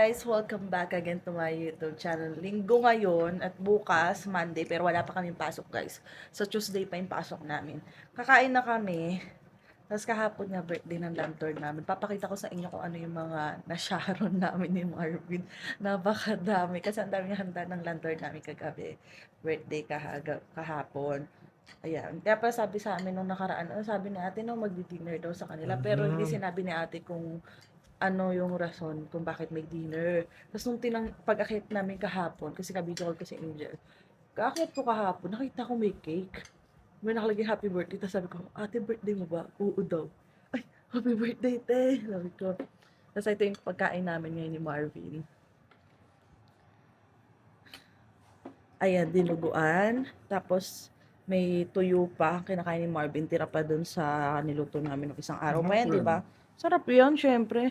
guys! Welcome back again to my YouTube channel. Linggo ngayon at bukas, Monday, pero wala pa kaming pasok guys. So Tuesday pa yung pasok namin. Kakain na kami. Tapos kahapon nga birthday ng landlord namin. Papakita ko sa inyo kung ano yung mga na-sharon namin ni Marvin. Napakadami. Kasi ang daming handa ng landlord namin kagabi. Birthday kahapon. Ayan. Kaya pa sabi sa amin nung nakaraan, sabi ni ate no, magdi-dinner daw sa kanila. Pero hindi sinabi ni ate kung ano yung rason kung bakit may dinner. Tapos nung pag-akit namin kahapon, kasi ka-video call ko si Angel, kaakyat ko kahapon, nakita ko may cake. May nakalagay happy birthday. Tapos sabi ko, ate birthday mo ba? Oo daw. Ay, happy birthday te! Sabi ko. Tapos ito yung pagkain namin ngayon ni Marvin. Ayan, dinuguan. Tapos may tuyo pa, kinakain ni Marvin, tira pa dun sa niluto namin ng isang araw pa yan, di ba? Sarap yan, syempre.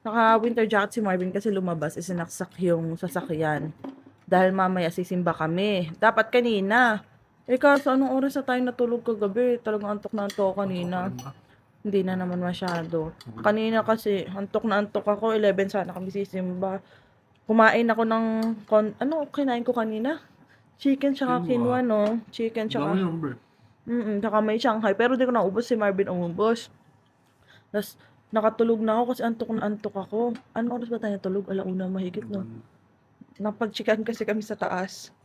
Naka-winter jacket si Marvin kasi lumabas, isinaksak yung sasakyan. Dahil mamaya sisimba kami. Dapat kanina. Kaso anong oras na tayo natulog kagabi? Talagang antok na antok kanina. Hindi na naman masyado. Kanina kasi, antok na antok ako. 11 sana kami sisimba. Kumain ako ng, ano kinain ko kanina? Chicken tsaka quinoa, no? Chicken tsaka, tsaka may Shanghai. Pero di ko naubos, si Marvin umubos. Tapos, nakatulog na ako kasi antok na antok ako. Anong oras ba tayo natulog? 1:00 mahigit, no? Napag-chikan kasi kami sa taas.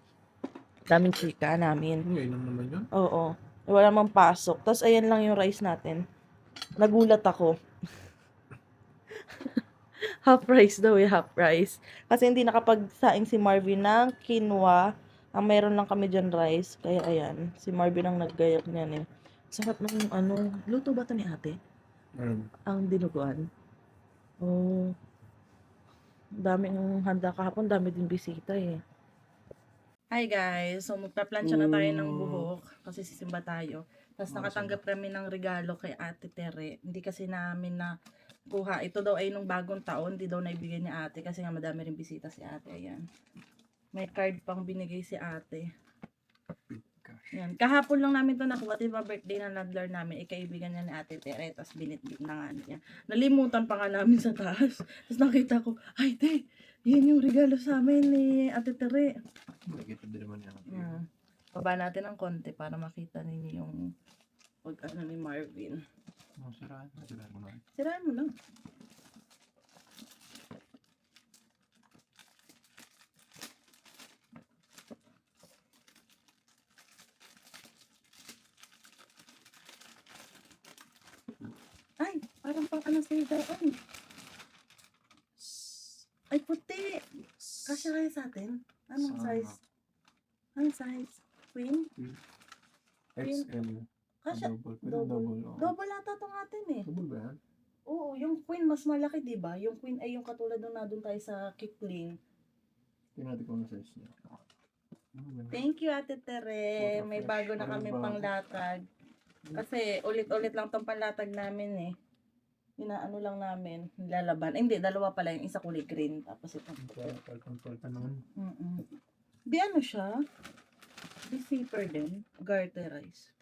Daming chika namin. Ngayon naman yun? Oo. Wala mang pasok. Tapos, ayan lang yung rice natin. Nagulat ako. Half rice daw half rice. Kasi hindi nakapagsaing si Marvin ng quinoa. Ang meron lang kami dyan rice. Kaya ayan, si Marvin ang naggayak niyan eh. Sarap ng ano, luto ba ito ni ate? Ang dinuguan. Oh, daming handa kahapon, dami din bisita eh. Hi guys! So magpa-plancha na tayo ng buhok kasi sisimba tayo. Tapos nakatanggap kami ng regalo kay Ate Tere. Hindi kasi namin na kuha. Ito daw ay nung bagong taon, hindi daw naibigay ni ate kasi nga madami rin bisita si ate. Ayan. May card pang binigay si ate. Ayan. Kahapon lang namin to nakuha. Diba birthday ng landlord namin, ikaibigan niya ni Ate Tere. Tapos binitbit na nga niya. Nalimutan pa nga namin sa taas. Tapos nakita ko, ay te, yan yung regalo sa amin ni Ate Tere. Nakikita din naman yan. Baba natin ng konti para makita ninyo yung pag ano ni Marvin. Siraan mo na. Siraan mo lang. Ay, parang pang ano sa'yo daan. Ay, puti. Kasya kaya sa atin? Anong size? Anong size? Queen? XL. Kasya. Double. Double ata itong atin eh. Double ba yan? Oo, yung queen mas malaki, diba? Yung queen ay yung katulad nung nandun tayo sa Kipling. Tingnan natin kung ano size niya. Thank you, Ate Tere. May bago na kami panglatag. Kasi ulit-ulit lang tong panlatag namin eh. Inaano lang namin, lalaban. Hindi, dalawa pala yung isa kulay green. Tapos ito. Palkan naman. Di ano siya? Di zipper din. Garterize.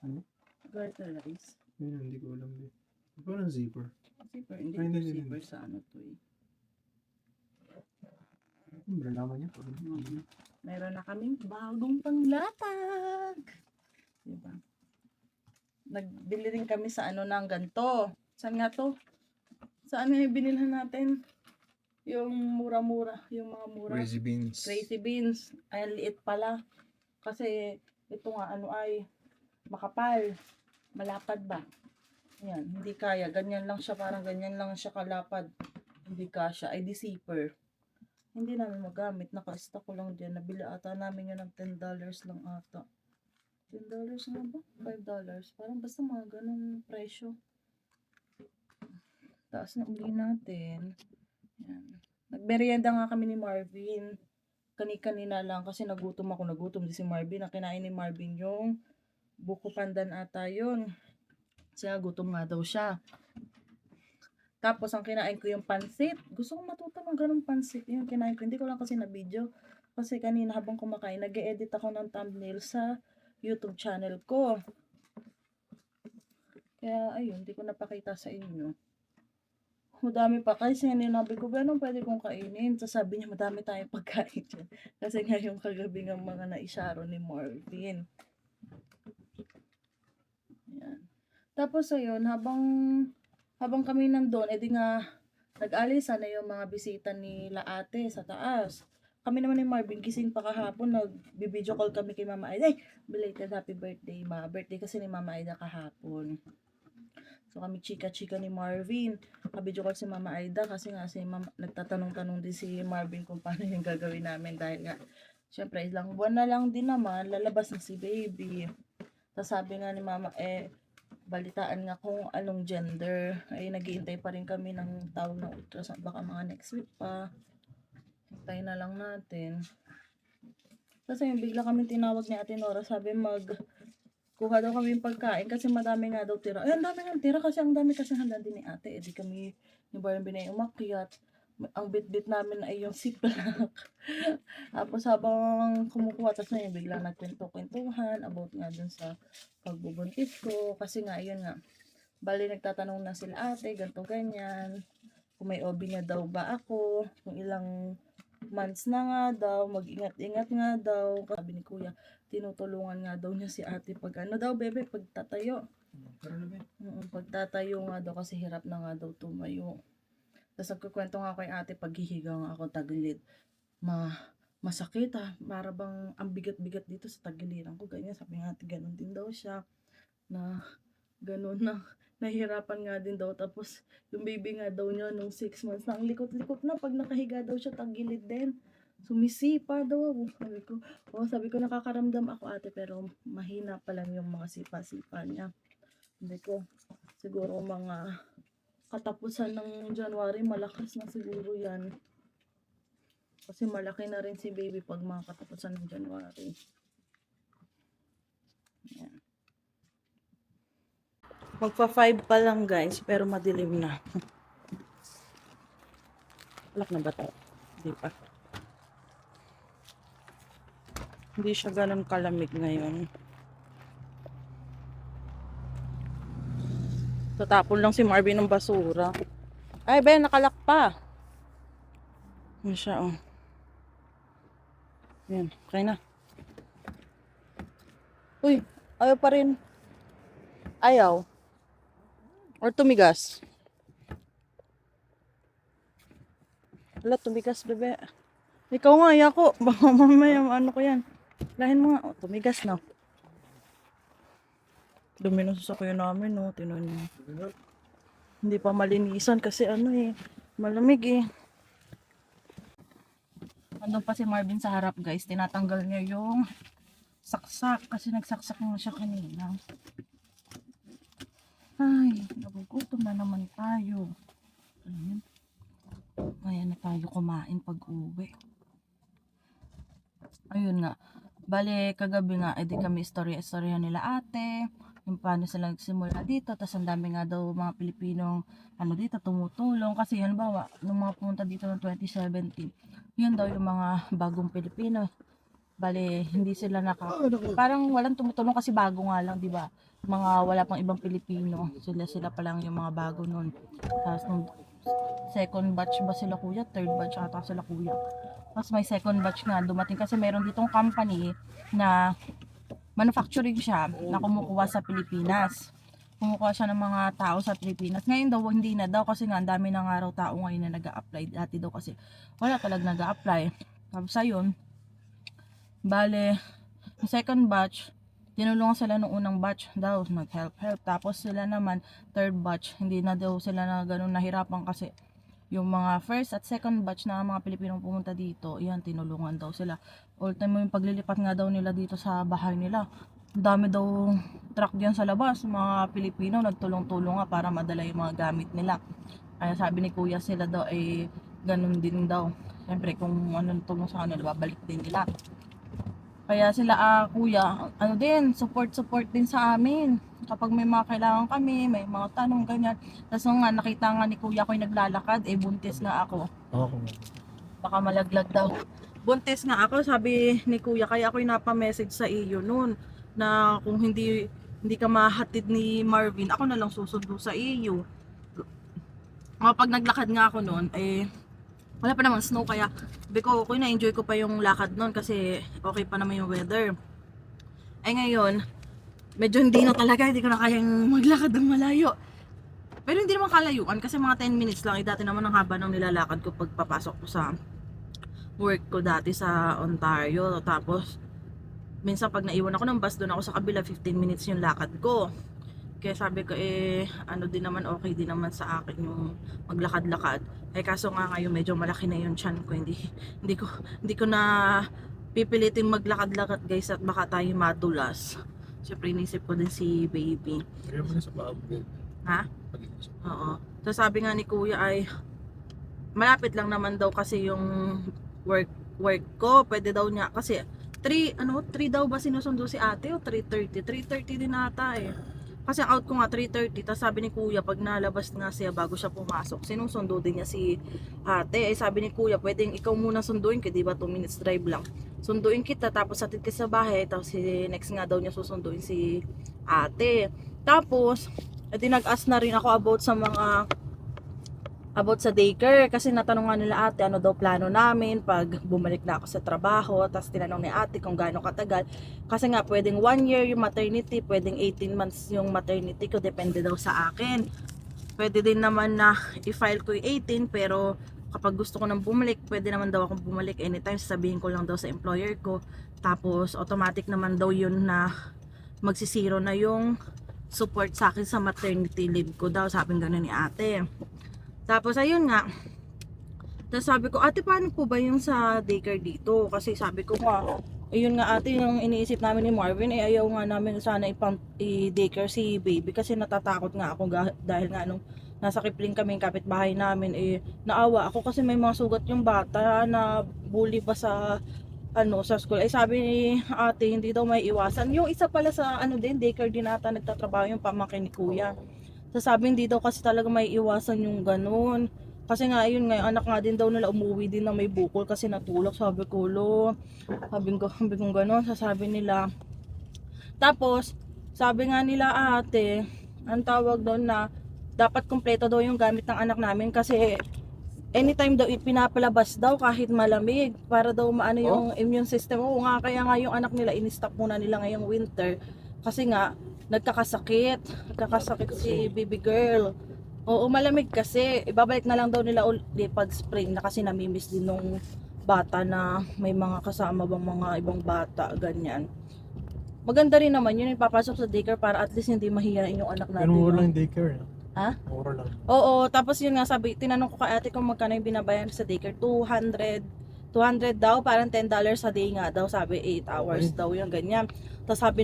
Ano? Garterize. Hindi ko alam din. Parang zipper. Zipper, hindi Ay, hindi. zipper sa ano to eh. Ano naman yan? Meron na kaming bagong panglatag. Diba? Nagbili din kami sa ano ng ganito. Saan nga to? Saan nga yung binilhan natin? Yung mura-mura. Yung mga mura. Crazy beans. Crazy beans. Ay, liit pala. Kasi ito nga ano ay makapal. Malapad ba? Ayan, hindi kaya. Ganyan lang siya. Parang ganyan lang siya kalapad. Hindi kasya. Ay, di-zipper. Hindi namin magamit. Naka-stock ko lang dyan. Nabili ata namin yun ng $10 lang ata. $10 nga ba? $5. Parang basta mga ganun presyo. Taas na uli natin. Yan. Nagmerienda nga kami ni Marvin. Kani-kanina lang kasi nagutom ako. Nagutom din si Marvin. Nakinain ni Marvin yung buko pandan ata yun. Kasi gutom nga daw siya. Tapos ang kinain ko yung pansit. Gusto ko matuto ng ganung pansit. Yung kinain ko. Hindi ko lang kasi na video. Kasi kanina habang kumakain, nag-e-edit ako ng thumbnail sa YouTube channel ko. Kaya ayun, hindi ko napakita sa inyo. Madami pa kasi sinabi ko, "Ba, anong pwede kong kainin?" Tapos sabi niya, "Madami tayong pagkain diyan." Kasi nga yung kagabi ng mga naisharo ni Marvin. Yan. Tapos ayun, habang kami nandun, edi nga nag-alisan na yung mga bisita ni ate sa taas. Kami naman ni Marvin, gising pa kahapon, nag-video call kami kay Mama Aida. Ay, belated happy birthday, ma. Birthday kasi ni Mama Aida kahapon. So kami chika-chika ni Marvin. Kabidyo call si Mama Aida kasi nga si Mama, nagtatanong-tanong din si Marvin kung paano yung gagawin namin dahil nga syempre ilang buwan na lang din naman lalabas na si baby. Tapos sabi nga ni Mama balitaan nga kung anong gender. Ay naghihintay pa rin kami ng tawag ng ultrasound, baka mga next week pa. Hintay na lang natin. Kasi bigla kami tinawag ni Ate Nora, sabi kuha daw kami yung pagkain kasi madami nga daw tira. Ay, ang dami ng tira kasi ang dami kasi handa din ni ate. Eh, di kami ni Barbie na umakyat. Ang bit-bit namin ay yung ziplock. Tapos habang kumukuha, tapos na yun, biglang nagkwento-kwentuhan about nga dun sa pagbubuntis ko. Kasi nga, yun nga, bali nagtatanong na sila ate, ganto ganyan. Kung may OB na daw ba ako, kung ilang months na nga daw, mag-ingat-ingat nga daw. Sabi ni kuya, tinutulungan nga daw niya si ate pag ano daw, bebe, pagtatayo. Pero na ba? Pagtatayo nga daw kasi hirap na nga daw tumayo. Tapos nagkukwento nga kay ate, paghihiga nga ako tagilid. Masakit para bang ang bigat-bigat dito sa tagiliran ko. Ganyan, sabi nga ate, ganun din daw siya. Na ganun na. Nahihirapan nga din daw. Tapos yung baby nga daw niya nung 6 months na, ang likot-likot na pag nakahiga daw siya tagilid din. Sumisipa daw ako. Sabi ko nakakaramdam ako ate pero mahina pa lang yung mga sipa-sipa niya. Sabi ko siguro mga katapusan ng January malakas na siguro yan. Kasi malaki na rin si baby pag mga katapusan ng January. Yan. Magpa 5 pa lang guys pero madilim na. Alak na ba ito? Hindi pa. Hindi siya ganun kalamig ngayon. Tatapon lang si Marvin ng basura. Ay, Ben, nakalak pa. Yan siya, oh. Yan, okay na. Uy, ayaw pa rin. Ayaw. Or tumigas. Wala, tumigas, bebe. Ikaw nga, ayako. Baka mamaya, ano ko yan. Lahin mo nga. Oh, tumigas na. Dumi na sasakyan namin, no. Tinan niyo. Hindi pa malinisan kasi malamig eh. Andun pa si Marvin sa harap guys. Tinatanggal niya yung saksak kasi nagsaksak na siya kanina. Ay, nagugutom na naman tayo. Kaya na tayo kumain pag uwi. Ayun nga. Bale, kagabi nga, edi kami istorya nila ate. Yung paano sila nagsimula dito. Tapos ang dami nga daw mga Pilipinong dito tumutulong. Kasi halimbawa, nung mga pumunta dito ng 2017, yun daw yung mga bagong Pilipino. Bale, hindi sila parang walang tumutulong kasi bago nga lang, di ba? Mga wala pang ibang Pilipino. Sila pa lang yung mga bago nun. Tapos nung second batch ba sila kuya? Third batch ata sila kuya. Tapos may second batch nga dumating kasi meron ditong company na manufacturing siya na kumukuha sa Pilipinas. Kumukuha siya ng mga tao sa Pilipinas. Ngayon daw hindi na daw kasi nga ang dami ng araw tao ngayon na nag-a-apply. Dati daw kasi wala talaga nag-a-apply. Tapos ayun, bale, yung second batch, tinulungan sila nung unang batch daw, nag-help. Tapos sila naman, third batch, hindi na daw sila na ganun nahirapan kasi yung mga first at second batch na mga Pilipinong pumunta dito, yan, tinulungan daw sila. All time yung paglilipat nga daw nila dito sa bahay nila. Ang dami daw truck diyan sa labas, mga Pilipino nagtulong-tulong nga para madala yung mga gamit nila. Kaya sabi ni kuya sila daw ay ganun din daw. Siyempre kung anong tulong sa kanila, babalik din nila. Kaya sila kuya, support din sa amin. Kapag may mga kailangan kami, may mga tanong ganyan. Tapos nga nakita nga ni kuya ko yung naglalakad, buntis nga ako. Baka malaglag daw. Buntis nga ako, sabi ni kuya, kaya ako yung napa-message sa iyo noon na kung hindi ka mahatid ni Marvin, ako na lang susundo sa iyo. Pag naglakad nga ako noon, wala pa namang snow kaya sabi ko, okay, na-enjoy ko pa yung lakad noon kasi okay pa naman yung weather. Ngayon, medyo hindi na talaga, hindi ko na kayang maglakad ng malayo. Pero hindi naman kalayuan kasi mga 10 minutes lang. Dati naman ang haba ng nilalakad ko pag papasok ko sa work ko dati sa Ontario. Tapos, minsan pag naiwan ako ng bus, doon ako sa kabila, 15 minutes yung lakad ko. Kaya sabi ko ano din naman, okay din naman sa akin yung maglakad-lakad. Kaso nga ngayon medyo malaki na yung tiyan ko. Hindi ko na pipilitin maglakad-lakad guys at baka tayo madulas. Siyempre inisip ko din si baby. Kaya mo na sa bago. Ha? Oo. So sabi nga ni kuya ay malapit lang naman daw kasi yung work ko. Pwede daw niya kasi 3 daw ba sinusundo si ate o 3:30? 3:30 din ata Kasi out ko nga 3:30, tapos sabi ni kuya pag nalabas nga siya bago siya pumasok, sinusundo din niya si ate. Sabi ni kuya, pwedeng ikaw muna sunduin ka, di ba 2 minutes drive lang. Sunduin kita, tapos atid ka sa bahay, tapos next nga daw niya susunduin si ate. Tapos, nag-ask na rin ako about sa daycare kasi natanong nga nila ate ano daw plano namin pag bumalik na ako sa trabaho. Tapos tinanong ni ate kung gaano katagal kasi nga pwedeng 1 year yung maternity, pwedeng 18 months yung maternity ko, depende daw sa akin. Pwede din naman na i-file ko yung 18 pero kapag gusto ko nang bumalik, pwede naman daw akong bumalik anytime, sabihin ko lang daw sa employer ko. Tapos automatic naman daw yun na magsisiro na yung support sa akin sa maternity leave ko daw, sabi gano'n ni ate. Tapos ayun nga, tapos sabi ko, ate paano po ba yung sa daycare dito? Kasi sabi ko nga, ayun nga ate, yung iniisip namin ni Marvin, ayaw nga namin sana i-daycare si baby kasi natatakot nga ako dahil nga nung nasa Kipling kami, kapitbahay namin, naawa ako kasi may mga sugat yung bata na bully pa sa sa school. Sabi ni ate, hindi daw may iwasan. Yung isa pala sa daycare din ata nagtatrabaho yung pamangkin ni kuya. Sasabi hindi daw kasi talaga may iwasan yung ganun. Kasi nga ayun nga, yung anak nga din daw nila umuwi din na may bukol kasi natulog. Sabi ko, sabi ko ganun, sasabi nila. Tapos, sabi nga nila ate, ang tawag doon na dapat kumpleto daw yung gamit ng anak namin kasi anytime daw ipinapalabas daw kahit malamig para daw maano yung immune system. Oo nga, kaya nga yung anak nila in-stop muna nila ngayong winter kasi nga nagkakasakit si baby girl. Oo, malamig kasi. Ibabalik na lang daw nila ulit pag spring na kasi namimiss din nung bata na may mga kasama bang mga ibang bata, ganyan. Maganda rin naman yun, ipapasok sa daycare para at least hindi mahihain yung anak natin. Pero mura lang daycare. Ha? Mura lang. Oo, tapos yun nga sabi, tinanong ko kay ate kung magkano yung binabayan sa daycare. 200 daw, parang $10 a day nga daw, sabi 8 hours daw yung ganyan. Tapos sabi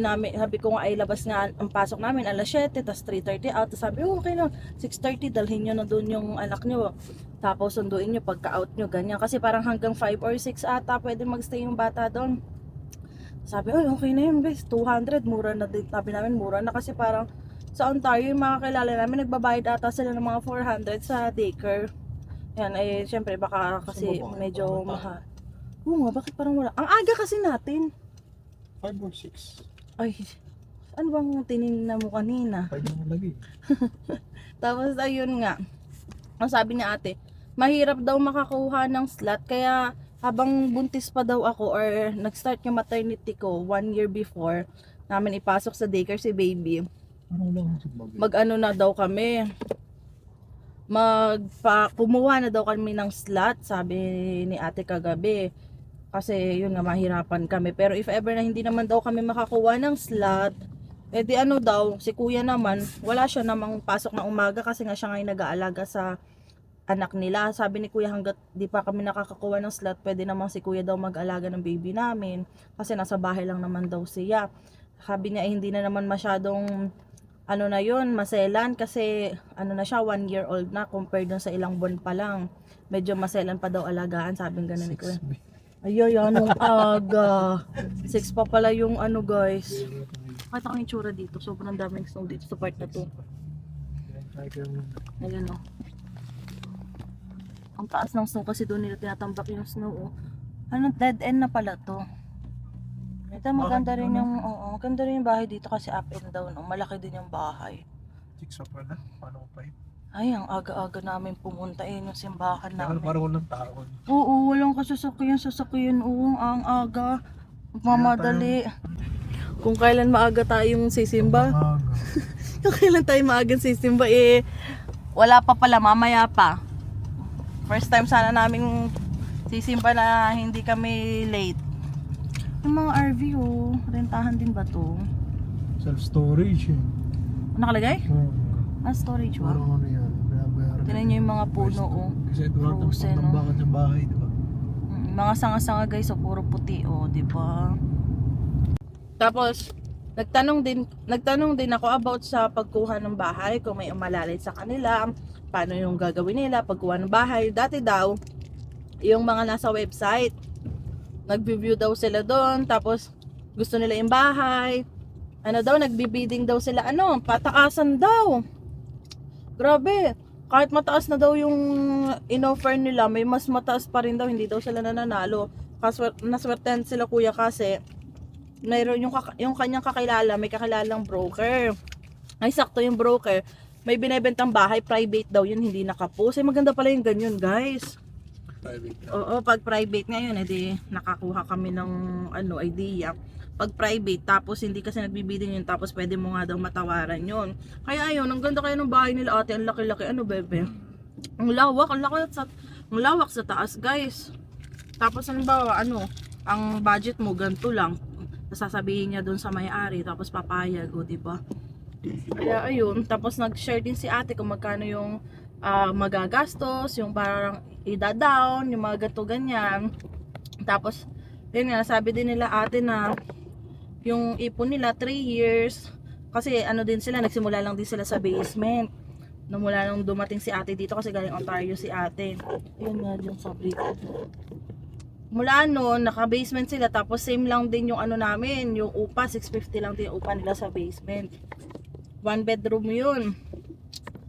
ko nga ay labas nga ang pasok namin alas 7, tapos 3:30 out. Tapos sabi, okay na, 6:30 dalhin nyo na doon yung anak nyo. Tapos sunduin nyo pagka-out nyo, ganyan. Kasi parang hanggang 5 or 6 ata pwede magstay yung bata doon. Sabi, okay na yun, bes, 200, mura na din. Sabi namin, mura na kasi parang sa Ontario, yung mga kilala namin, nagbabayad ata sila ng mga 400 sa daycare. Yan, syempre baka kasi medyo mahal. Oo nga, bakit parang wala? Ang aga kasi natin. 5 or 6. Ay, ano bang tinignan mo kanina? 5 na lagi. Tapos ayun nga, ang sabi ni ate, mahirap daw makakuha ng slot kaya habang buntis pa daw ako or nag-start yung maternity ko 1 year before namin ipasok sa daycare si baby. Mag-ano na daw kami, kumuha na daw kami ng slot, sabi ni ate kagabi. Kasi yun nga, mahirapan kami. Pero if ever na hindi naman daw kami makakuha ng slot, di ano daw, si kuya naman, wala siya namang pasok na umaga kasi nga siya ngayon nag-aalaga sa anak nila. Sabi ni kuya, hanggat di pa kami nakakakuha ng slot, pwede namang si kuya daw mag-alaga ng baby namin. Kasi nasa bahay lang naman daw siya. Sabi niya, hindi na naman masyadong na yun, maselan kasi na siya, 1 year old na compared dun sa ilang buwan pa lang. Medyo maselan pa daw alagaan, sabi nga ni kuya. Ay, anong aga. 6 pa pala yung guys. Pakita ko yung tsura dito. Sobrang daming snow dito sa part na to. Ayan o. Ang taas ng snow kasi doon nila tinatambak yung snow. Dead end na pala to. Ito maganda rin yung, maganda rin yung bahay dito kasi up and down. Malaki din yung bahay. 6 pa pala? Paano 5? Ay, ang aga-aga namin pumunta yung simbahan namin. Parang walang tao. Oo, walang sasakyan. Oo, ang aga. Mamadali. Kung kailan maaga tayong sisimba, kung kailan tayo maagang sisimba, wala pa pala, mamaya pa. First time sana namin sisimba na hindi kami late. Yung mga RV, rentahan din ba to? Self-storage eh. Nakalagay? Oo. Storage ba? Parang ano yan. Bayaran. Tingnan nyo yung mga puno, Kasi ito lang Frozen, ng bakit ng bahay, di ba? Mga sanga-sanga guys, puro puti, di ba? Tapos, nagtanong din ako about sa pagkuha ng bahay, kung may umalalay sa kanila, paano yung gagawin nila pagkuha ng bahay. Dati daw, yung mga nasa website, nag-review daw sila doon, tapos gusto nila yung bahay. Ano daw, nagbibidding daw sila, pataasan daw. Grabe, kahit mataas na daw yung in-offer nila, may mas mataas pa rin daw, hindi daw sila nananalo. Naswertehan sila kuya kasi mayroon yung kanyang kakilala, may kakilalang broker. Ay sakto yung broker, may binebentang bahay, private daw yun, hindi nakapost. Ay maganda pala yung ganyan guys. Private. Oo, pag private ngayon, edi nakakuha kami ng idea. Pag private, tapos hindi kasi nagbibiding yun, tapos pwede mo nga daw matawaran yun. Kaya ayun, ang ganda kayo ng bahay nila ate, ang laki-laki, bebe. Ang lawak sa taas guys. Tapos halimbawa, ang budget mo ganito lang. Sasabihin niya doon sa may-ari, tapos papayag, diba? Kaya ayun, tapos nag-share din si ate kung magkano yung magagastos, yung parang ida-down, yung mga gato ganyan. Tapos, yun nga, sabi din nila ate na yung ipon nila 3 years, kasi din sila, nagsimula lang din sila sa basement. Mula nung dumating si ate dito, kasi galing Ontario si ate. Yun nga, yung sabi ko. Mula noon, naka-basement sila, tapos same lang din yung namin, yung upa, 650 lang din yung upa nila sa basement. 1 bedroom yun.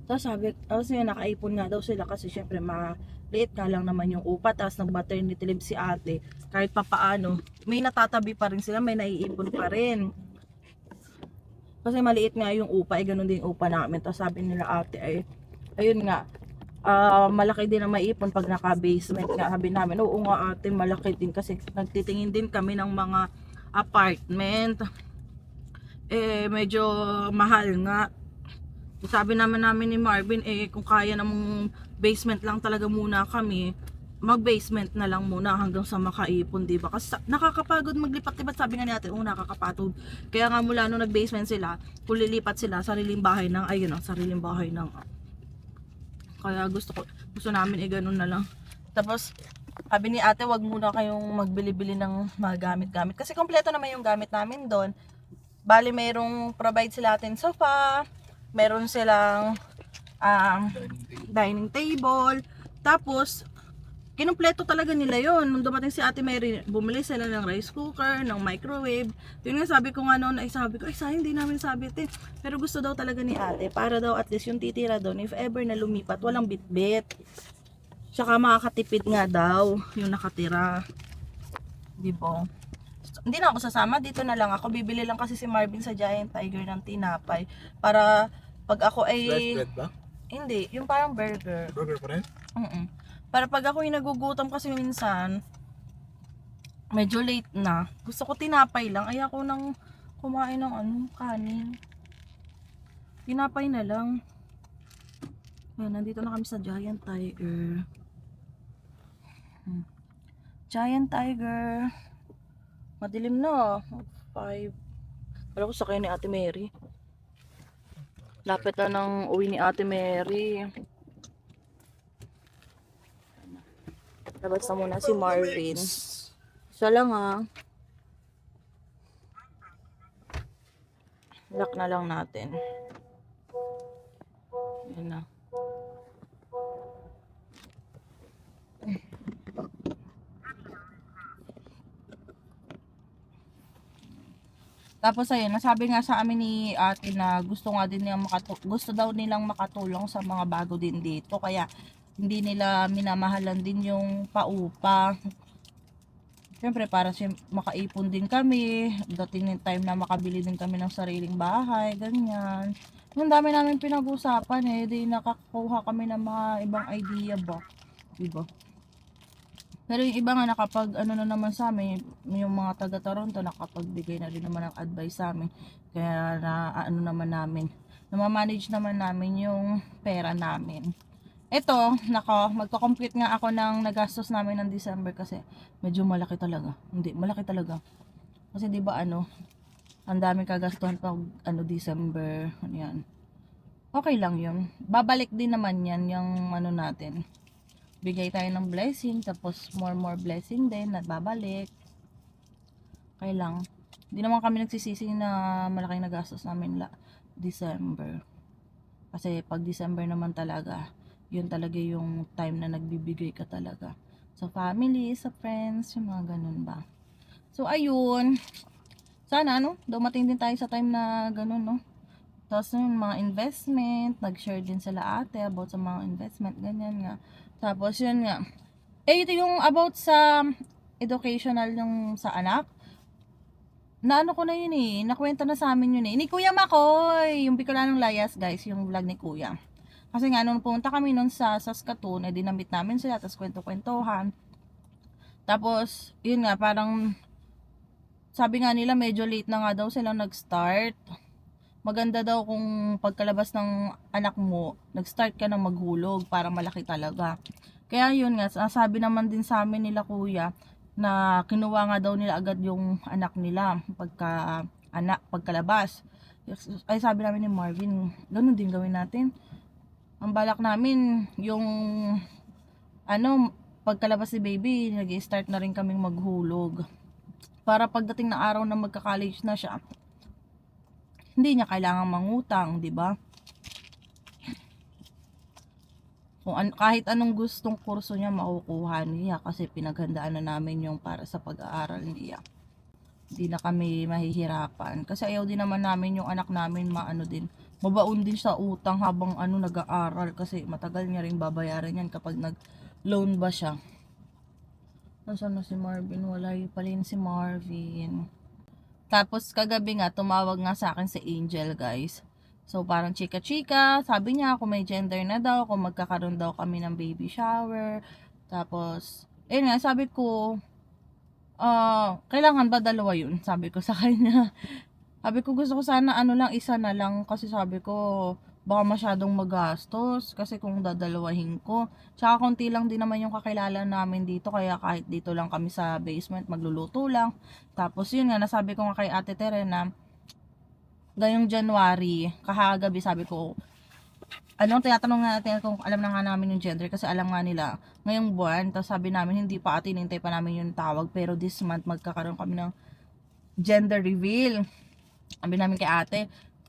Tapos yun, nakaipon nga daw sila kasi syempre maliit nga lang naman yung upa, tapos nag-maternity leave si ate. Kahit papaano, may natatabi pa rin sila, may naiipon pa rin. Kasi maliit nga yung upa, ganun din yung upa namin. Tapos sabi nila ate ayun nga, malaki din ang maipon pag naka-basement nga. Sabi namin, oo nga ate, malaki din kasi nagtitingin din kami ng mga apartment. Medyo mahal nga. Sabi naman ni Marvin, kung kaya namang basement lang talaga muna kami, mag-basement na lang muna hanggang sa makaipon, diba? Kasi nakakapagod maglipat-lipat, sabi nga ni ate, nakakapagod. Kaya nga mula nung nag-basement sila, kung lilipat sila, sariling bahay ng, kaya gusto namin ganun na lang. Tapos, sabi ni ate, wag muna kayong magbili-bili ng mga gamit-gamit. Kasi kompleto naman yung gamit namin doon. Bali, mayroong provide sila atin sofa, meron silang dining table. Tapos, kinumpleto talaga nila yon. Nung dumating si Ate Mary, bumili sila ng rice cooker, ng microwave. Yun nga, sabi ko nga noon, sabi ko, sayang hindi namin sabi ito. Pero gusto daw talaga ni ate, para daw at least yung titira doon, if ever na lumipat, walang bitbit. Tsaka makakatipid nga daw yung nakatira. Diba? Hindi na ako sasama, dito na lang ako. Bibili lang kasi si Marvin sa Giant Tiger ng tinapay. Para pag ako ay... Slice bread ba? Hindi, yung parang burger. Burger pa rin? Para pag ako yung nagugutom kasi minsan, medyo late na. Gusto ko tinapay lang. Ayoko nang kumain ng kanin. Tinapay na lang. Ayan, nandito na kami sa Giant Tiger. Giant Tiger. Madilim na. 5. Alam ko sakay ni Ate Mary. Lapit na ng uwi ni Ate Mary. Labas na muna si Marvin. Isa lang Lock na lang natin. Yan na. Tapos ayun, nasabi nga sa amin ni ate na gusto daw nilang makatulong sa mga bago din dito. Kaya hindi nila minamahalan din yung paupa. Siyempre para makaipon din kami. Dating yung time na makabili din kami ng sariling bahay, ganyan. Ang dami namin pinag-usapan eh, di nakakuha kami ng mga ibang idea ba, diba? Pero yung iba nga nakapag ano na naman sa amin, yung mga taga Toronto nakapagbigay na rin naman ng advice sa amin. Kaya na ano naman namin, namamanage naman namin yung pera namin. Ito, nako, magko-compute nga ako ng nagastos namin ng December kasi medyo malaki talaga. Hindi, malaki talaga. Kasi 'di ba ano, ang daming kagastuhan pag ano December, ano yan. Okay lang 'yun. Babalik din naman 'yan yung ano natin. Bigay tayo ng blessing tapos more blessing din at babalik. Okay lang. Hindi naman kami nagsisisi na malaking nagastos namin December. Kasi pag December naman talaga, yun talaga yung time na nagbibigay ka talaga. Sa family, sa friends, yung mga ganun ba. So, ayun. Sana, no? Dumating din tayo sa time na ganun, no? Tapos yung mga investment, nag-share din sila ate about sa mga investment, ganyan nga. Tapos yun nga. Ito yung about sa educational yung sa anak. Naano ko na yun eh, nakwento na sa amin yun eh. Ni Kuya Makoy, yung Bicolanong Layas guys, yung vlog ni Kuya. Kasi nga nung pumunta kami nun sa Saskatoon, dinamit namin sila, tapos kwento-kwentuhan. Tapos, yun nga, parang sabi nga nila medyo late na nga daw silang nag-start. Maganda daw kung pagkalabas ng anak mo, nag-start ka na maghulog para malaki talaga. Kaya yun nga, sabi naman din sa amin nila kuya na kinuha nga daw nila agad yung anak nila pagkalabas. Ay sabi namin ni Marvin, ganun din gawin natin. Ang balak namin yung ano, pagkalabas si baby, nag-start na rin kaming maghulog. Para pagdating na araw na magka-college na siya, hindi niya kailangang mangutang, 'di ba? Kahit anong gustong kurso niya makukuha niya kasi pinaghandaan na namin yung para sa pag-aaral niya. Hindi na kami mahihirapan kasi ayaw din naman namin yung anak namin mabaon din sa utang habang nag-aaral kasi matagal niya ring babayaran yan kapag nag-loan ba siya. Nasaan na si Marvin? Wala pa rin si Marvin. Tapos kagabi nga, tumawag nga sa akin si Angel guys. So parang chika-chika, sabi niya kung may gender na daw, kung magkakaroon daw kami ng baby shower. Tapos, ayun nga, sabi ko, kailangan ba dalawa yun? Sabi ko sa kanya. Sabi ko gusto ko sana isa na lang kasi sabi ko baka masyadong magastos kasi kung dadalawahin ko. Tsaka konti lang din naman yung kakilala namin dito kaya kahit dito lang kami sa basement magluluto lang. Tapos yun nga nasabi ko nga kay Ate Tere na ngayong January, kahagabi sabi ko tinatanong nga natin kung alam na nga namin yung gender kasi alam nga nila ngayong buwan. Tapos sabi namin hindi pa ate, hinintay pa namin yung tawag pero this month magkakaroon kami ng gender reveal. Sabi namin kay ate.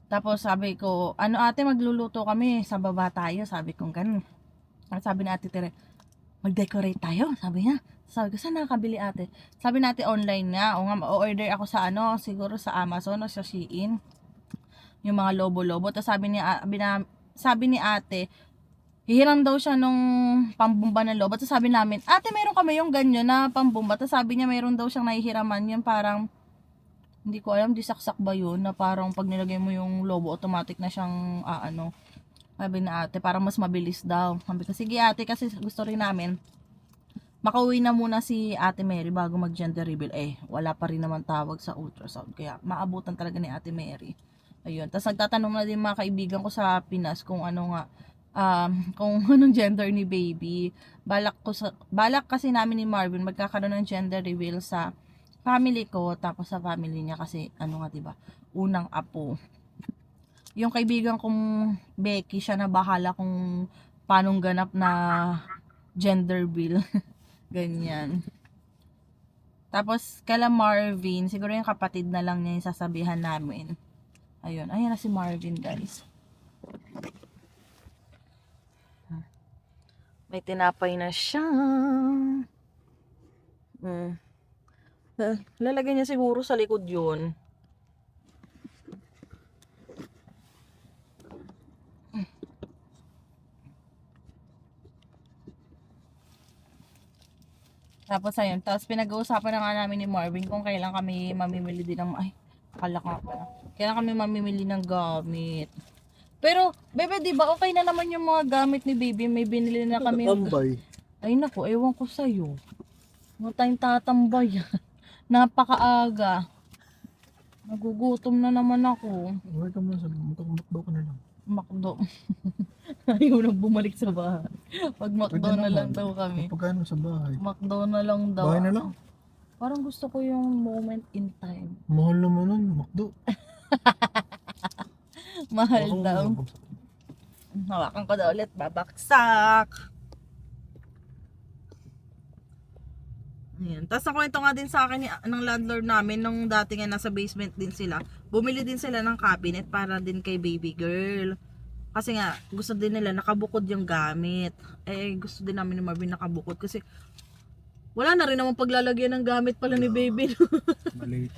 Tapos sabi ko, ate magluluto kami, sa baba tayo, sabi kong ganun. Sabi ni ate Tere, mag-decorate tayo, sabi niya. Sabi ko, saan nakakabili ate? Sabi natin online nga, o nga, order ako sa siguro sa Amazon o sa Shein. Yung mga lobo-lobo. Tapos sabi ni ate, hihiram daw siya nung pambumba ng lobo. Tapos sabi namin, ate meron kami yung ganyan na pambumba. Tapos sabi niya meron daw siyang nahihiraman yung parang hindi ko alam, di saksak ba yun na parang pag nilagay mo yung lobo automatic na siyang sabi na ate parang mas mabilis daw. Sabi ko sige ate kasi gusto rin namin makauwi na muna si ate Mary bago mag gender reveal. Wala pa rin naman tawag sa ultrasound kaya maabutan talaga ni ate Mary. Ayun, tapos nagtatanong na din mga kaibigan ko sa Pinas kung kung anong gender ni baby. Balak kasi namin ni Marvin magkakaroon ng gender reveal sa family ko, tapos sa family niya kasi diba, unang apo. Yung kaibigan kong Becky, siya na bahala kung paano ganap na gender reveal. Ganyan. Tapos kala Marvin, siguro yung kapatid na lang niya yung sasabihan namin. Ayun, ayan na si Marvin guys. May tinapay na siya. Lalagay niya siguro sa likod yun. Tapos ayun, tapos pinag-uusapan na nga namin ni Marvin kung kailan kami mamimili din ng kailan kami mamimili ng gamit. Pero, bebe, di ba okay na naman yung mga gamit ni baby? May binili na kami. Tambay. Ay naku, ewan ko sa'yo. Mga tayong tatambay. Napakaaga. Nagugutom na naman ako. Huwag ka muna sa makakmakdo ka na lang. Makdo. Ayaw na bumalik sa bahay. Pag makdo Pwede na lang naman. daw kami. Pagkano sa bahay? Makdo na lang daw. Bahay na lang. Parang gusto ko yung moment in time. Mahal naman nun, makdo. Mahal Oo, daw. babagsak. Hawakan ko daw ulit. Babaksak. Ayan. Tapos nakwento nga din sa akin ng landlord namin nung dati nga nasa basement din sila. Bumili din sila ng cabinet para din kay baby girl. Kasi nga gusto din nila nakabukod yung gamit. Eh gusto din namin ni Marvin nakabukod kasi wala na rin naman paglalagyan ng gamit pala ni baby. Maliit.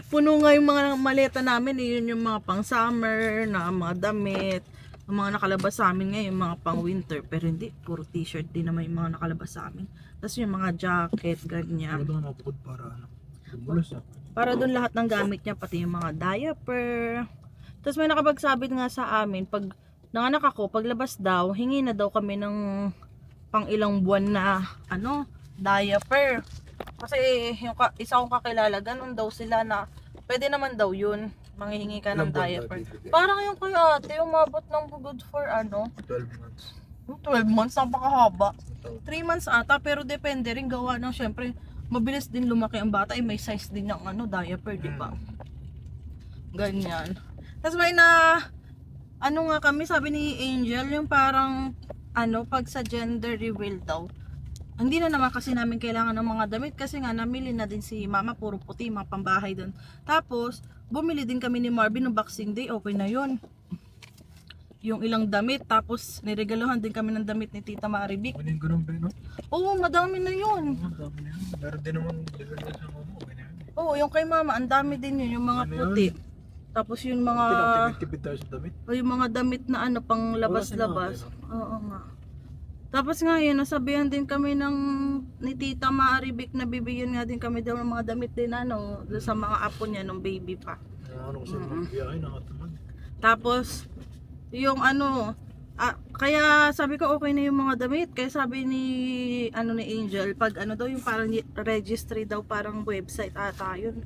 Puno nga yung mga maleta namin, yun yung mga pang summer, na mga damit, yung mga nakalabas sa amin ngayon, yung mga pang winter, pero hindi, puro t-shirt din naman yung mga nakalabas sa amin. Tapos yung mga jacket, ganyan. Ano nga bukod para ano? Bumulos na. Para doon lahat ng gamit niya, pati yung mga diaper. Tapos may nakapagsabi nga sa amin, pag nanganak ako, paglabas daw, hingi na daw kami ng pang ilang buwan na, diaper. Kasi yung isa kong kakilala, ganun daw sila na pwede naman daw yun, manghihingi ka ng Ilang buwan diaper. daw bibigay? Parang yung kay ate, umabot ng good for 12 months. 12 months, napakahaba. Ito. 3 months ata, pero depende rin gawa ng syempre, mabilis din lumaki ang bata, may size din ng diaper, di ba? Ganyan. Tapos may nga kami, sabi ni Angel, yung parang, pag sa gender reveal daw, hindi na naman kasi namin kailangan ng mga damit kasi nga namili na din si mama, puro puti, mga pambahay doon. Tapos, bumili din kami ni Marvin ng Boxing Day, okay na yun. Yung ilang damit, tapos niregaluhan din kami ng damit ni Tita Maribik. Kunin ko ng peno. Oo, madami na yun. Dami na yan. Meron din naman level na sa mama. Okay na yan. Oo, yung kay mama, ang dami din yun, yung mga Ano yun? puti. Tapos yung mga, Tinaktipid tayo sa damit. o yung mga damit na pang labas-labas. Oo nga. Tapos nga yun, nasabihan din kami ni Tita Maribik na bibigyan nga din kami daw ng mga damit din doon sa mga apo niya nung baby pa. Ano kasi biyahe nakatamad. Tapos yung kaya sabi ko okay na yung mga damit. Kaya sabi ni Angel, pag daw yung parang registry daw, parang website ata yun.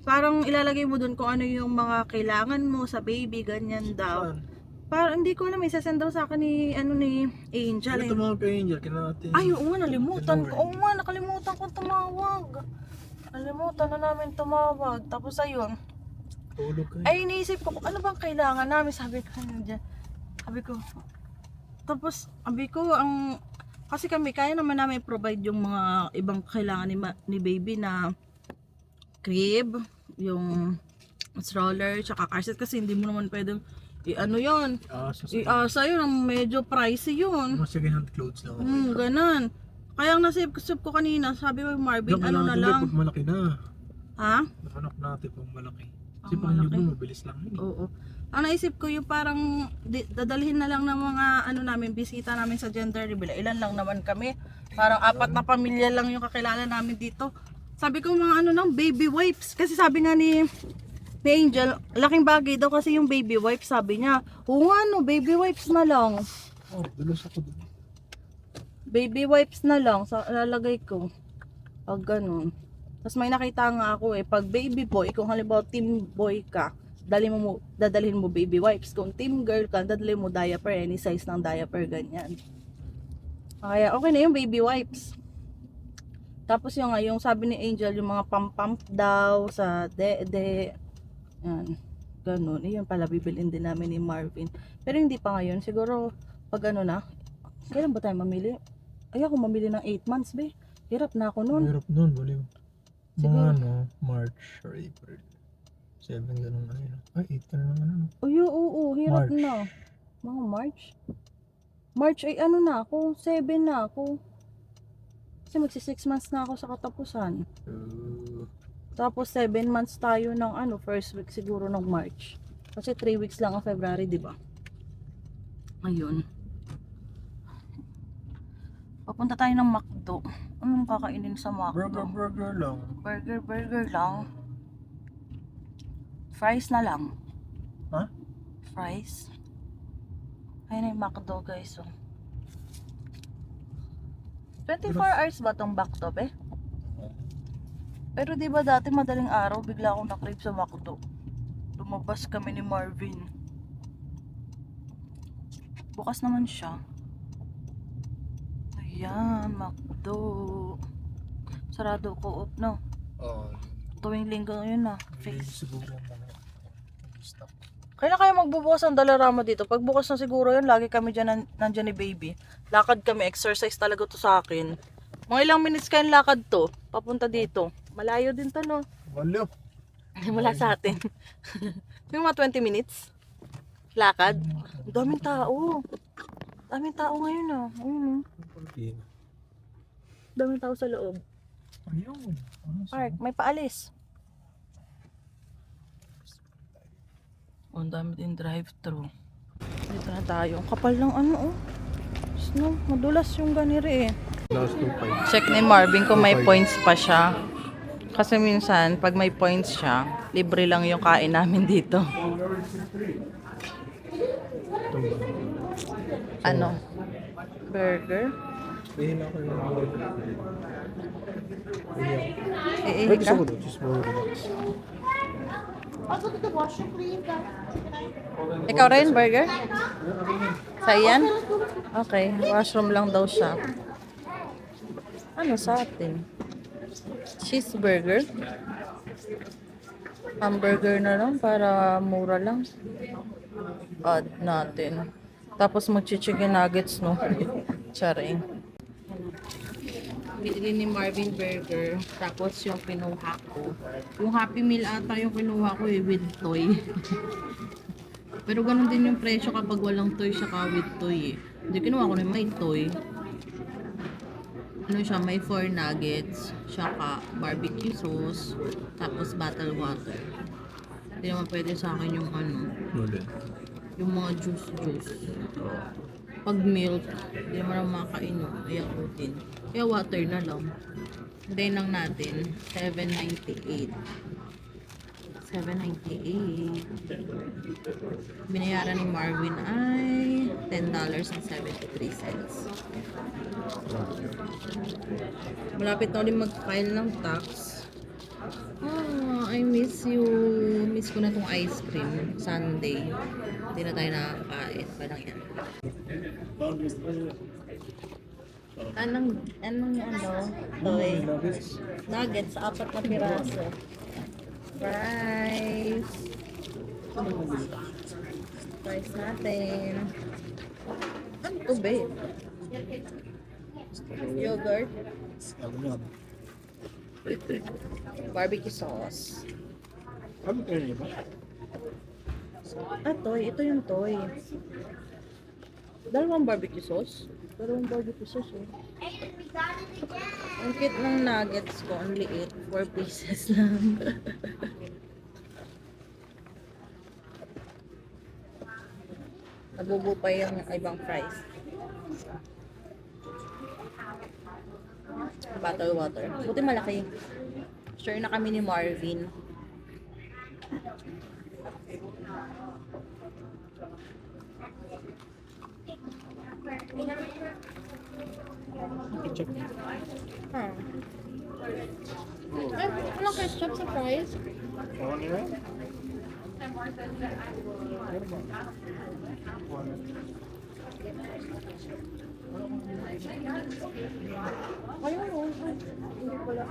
Parang ilalagay mo dun kung ano yung mga kailangan mo sa baby, ganyan daw. Saan? Parang hindi ko alam, isasend daw sa akin ni Angel. Ano tumawag kay Angel? Kinatin. Ay, oo nga, nalimutan ko. Oo nga, nakalimutan ko tumawag. Nalimutan na namin tumawag. Tapos ayun, Tulog ka. ay iniisip ko, ano bang kailangan namin? Sabi ko, tapos sabi ko, kasi kami, kaya naman namin provide yung mga ibang kailangan ni baby na crib, yung stroller, tsaka car seat, kasi hindi mo naman pwedeng yun. Iasa yun, ang medyo pricey yun. Mga second hand clothes lang. Ganon. Kaya ang nasip ko kanina, sabi ko Marvin, na lang. Pag malaki na. Ha? Nakanak natin pag malaki. Kasi Ang pag malaki. newborn, mabilis lang yun. Oo. Ang naisip ko yung parang dadalhin na lang ng mga namin, bisita namin sa gender reveal. Ilan lang naman kami. Parang 4 na pamilya lang yung kakilala namin dito. Sabi ko mga baby wipes. Kasi sabi nga ni Angel, laking bagay daw kasi yung baby wipes, sabi niya. Oo nga baby wipes na lang. Oh, dulos ako doon. Baby wipes na lang, lalagay ko. Pag ganun. Tapos may nakita nga ako pag baby boy, kung halimbawa team boy ka, dadalhin mo baby wipes. Kung team girl ka, dadalhin mo diaper, any size ng diaper, ganyan. Kaya okay na yung baby wipes. Tapos yung sabi ni Angel, yung mga pump daw sa dede. Yan. Ganun. Iyon pala bibilin din namin ni Marvin. Pero hindi pa ngayon. Siguro pag na. Kailan ba tayo mamili? Ay ako mamili ng 8 months be. Hirap na ako nun. Mahirap doon, baliw. Siguro. Mga March or April. 7 ganun yun. Ay, 8 ka na naman Uy, oo, hirap March. na. Mga March? March ay na ako. 7 na ako. Kasi magsi 6 months na ako sa katapusan. Tapos 7 months tayo ng first week siguro ng March. Kasi 3 weeks lang ang February, di ba? Ayun. Papunta tayo ng McDo. Anong kakainin sa McDo? Burger lang. Burger lang. Fries na lang. Ha? fries. Ayun yung McDo guys. Oh. 24 hours ba tong backstop eh? Pero di ba dati madaling araw bigla akong na-crave sa McDo. Lumabas kami ni Marvin. Bukas naman siya. Ayan, McDo. Sarado ko op no. Oo. Tuwing linggo yun na. Fix. Siguro mga stop. Kailan kayo magbubukas ng Dalarama dito? Pag bukas na siguro yun, lagi kami dyan, nandyan ni baby. Lakad kami, exercise talaga to sa akin. Mga ilang minutes kayong lakad to, papunta dito. Malayo din to, no? Walo. Wala sa atin. Yung mga 20 minutes. Lakad. Ang daming tao. Daming tao ngayon, ah. Ayun, oh. Daming tao sa loob. Ayun. Park, may paalis. Oh, ang dami din drive-thru. Dito na tayo. Ang kapal ng ano, oh. Snow, madulas yung ganiri eh. Last 2.5. Check ni Marvin kung may points pa siya. Kasi minsan, pag may points siya, libre lang yung kain namin dito. Ano? Burger? Hihila ko yung Iihi ka? gusto ko doon. Just more relax. Ikaw rin, burger? Sa iyan? Okay, washroom lang daw siya. Ano sa atin? Cheeseburger? Hamburger na lang para mura lang. Add natin. Tapos mag-chicken nuggets, no? Charing. Binili ni Marvin burger. Tapos yung kinuha ko. Yung Happy Meal ata yung kinuha ko eh, with toy. Pero ganun din yung presyo kapag walang toy siya ka with toy eh. Hindi kinuha ko na may toy. Ano siya, may 4 nuggets, saka barbecue sauce, tapos bottled water. Hindi naman pwede sa akin yung ano, yung mga juice. Pag milk, hindi naman ako makakain yun, kaya protein. Kaya water na lang. Hintayin lang natin, $7.98. Binayaran ni Marvin ay $10.73. Malapit na ulit mag-file ng tax. I miss you. Miss ko na tong ice cream. Sunday. Hindi na tayo nakakain. Parang yan. Anong toy? Nuggets, 4 na piraso. Fries. Fries natin. Ano to, babe? Yogurt. Barbecue sauce. Toy. Ito yung toy. Dalawang barbecue sauce. Dalawang barbecue sauce, oh. Ang cute ng nuggets ko. Ang liit. 4 pieces lang. Nabubo pa yung ibang fries. Bottled water. Buti malaki. Share na kami ni Marvin. Walang ketchup sa fries? Ayun, hindi pala.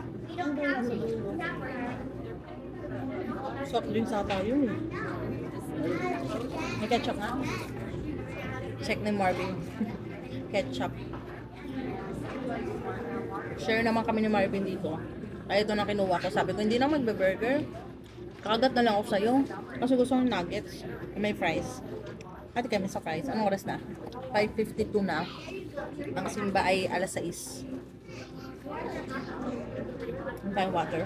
Soft drinks ata yun eh. May ketchup nga. Check ni Marvin. Ketchup. Share naman kami ni Marvin dito. Kaya ito na kinuha ko. Sabi ko, hindi na magbe-burger. Kakagat na lang ako sa'yo. Kasi gusto ng nuggets. May fries. Hati kami sa fries. Anong oras na? 5:52 na. Ang simba ay 6:00. Ang tayong water.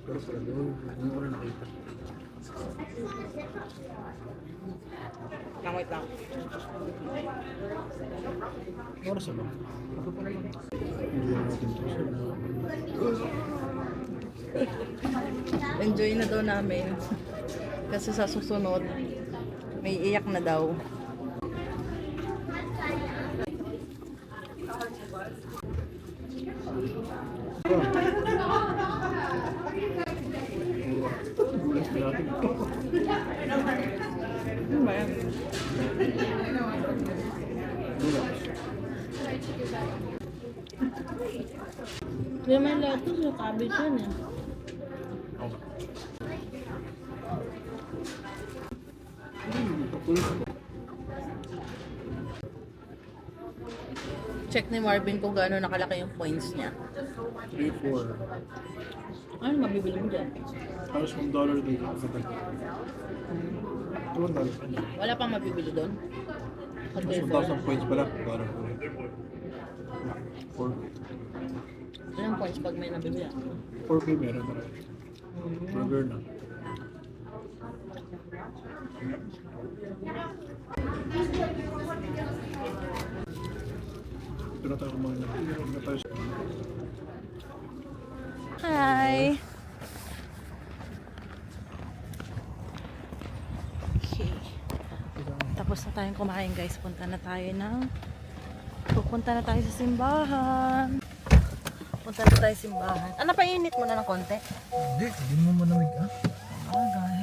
Pero sa doon, ano ko na nakita? Wait lang. Oras ba? Hindi natin to sir. Enjoy na daw namin. Kasi sa susunod, may iyak na daw. Ano ba yan? Kaya may lettuce yung cabbage yun eh. Check ni Marvin kung gaano nakalaki yung points niya. 3, 4. Ano mabibili mo dyan? Halos $1 dito. $1 pa niya. Wala pang mabibili doon? Mas Okay, 1,000 points pala. Para 4. ilang points pag may nabibili? 4K meron na rin. Burger na. Ito na tayo kumain na. Ito na tayo. Hi! Okay. Tapos na tayong kumain guys. Pupunta na tayo sa simbahan. Punta na tayo sa simbahan. Ano pa init mo na ng konti? Hindi mo manamig ah. Okay.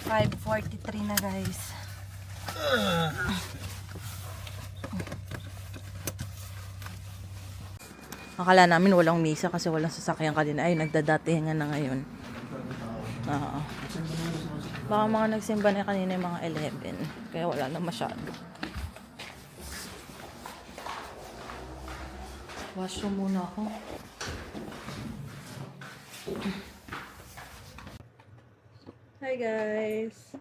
5:43 na guys. Akala namin walang misa kasi walang sasakyan kanina. Ay, nagdadatingan na ngayon. Oo. Baka mga nagsimba na kanina yung mga 11. Kaya wala na masyado. Washroom muna ako. Hi guys.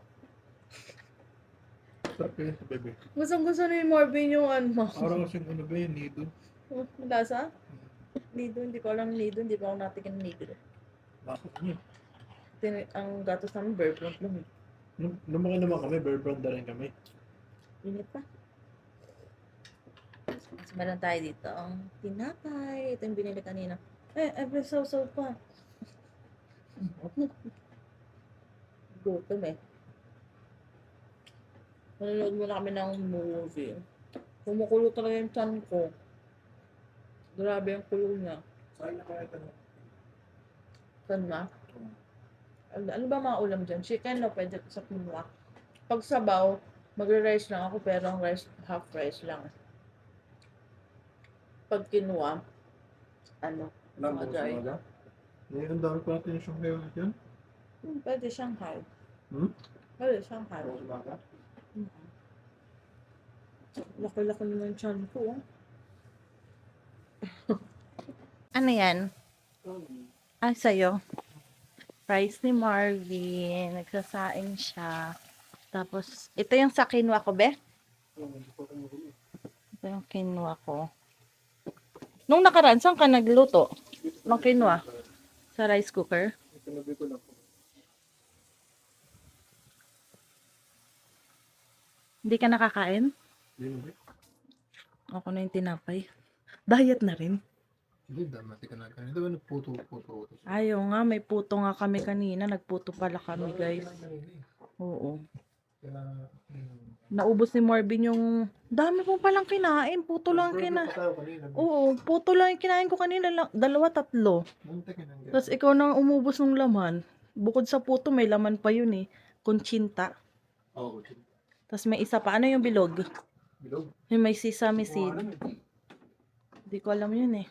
Sarap yun, bebe. Gusto ni Marvin yung ano. Parang kasing ano ba yun, nido. Lasa? Nido, hindi ko alam nido. Hindi pa ako natikin nido. Bakit niya? Ang gatos namin, bear front lang. Lumaki naman kami, bear brand na rin kami. Init pa. Mas meron tayo dito ang tinapay. Ito yung binili kanina. Every so pa. Gutom eh. Nanonood muna kami ng movie. Kumukulo talaga yung chan ko. Grabe yung kulo niya. Saan na kaya ito? Saan na? Ano ba mga ulam dyan? Chicken o pwede sa quinoa? Pag sabaw, magre-rice lang ako pero ang rice, half rice lang. Pag quinoa, ano? Mga dry. Ang dami pa natin yung siyang dyan. Pwede Shanghai. Pwede Shanghai. Laki-laki naman yung chan ko. Ano yan? Ah, sa'yo. Rice ni Marvin. Nagsasaing siya. Tapos, ito yung sa quinoa ko, be? Ito yung quinoa ko. Nung nakaraan, saan ka nagluto? Ng quinoa? Sa rice cooker? Tinabi ko lang po. Hindi ka nakakain? Hindi. Ako na yung tinapay. Diet na rin. Hindi, damati ka na. Ito ba nagputo-puto? Ayaw nga, may puto nga kami kanina. Nagputo pala kami, guys. Oo. Kaya, Naubos ni Marvin yung dami pong palang kinain. Puto lang kinain. tayo kanina. Oo, puto lang yung kinain ko kanina. 2, 3. Muntik ka nang Tapos ikaw nang umubos ng laman. Bukod sa puto, may laman pa yun eh. Kunchinta. Oo, Tapos may isa pa. Ano yung bilog? bilog. Yung may sesame seed. Hindi ko alam yun eh.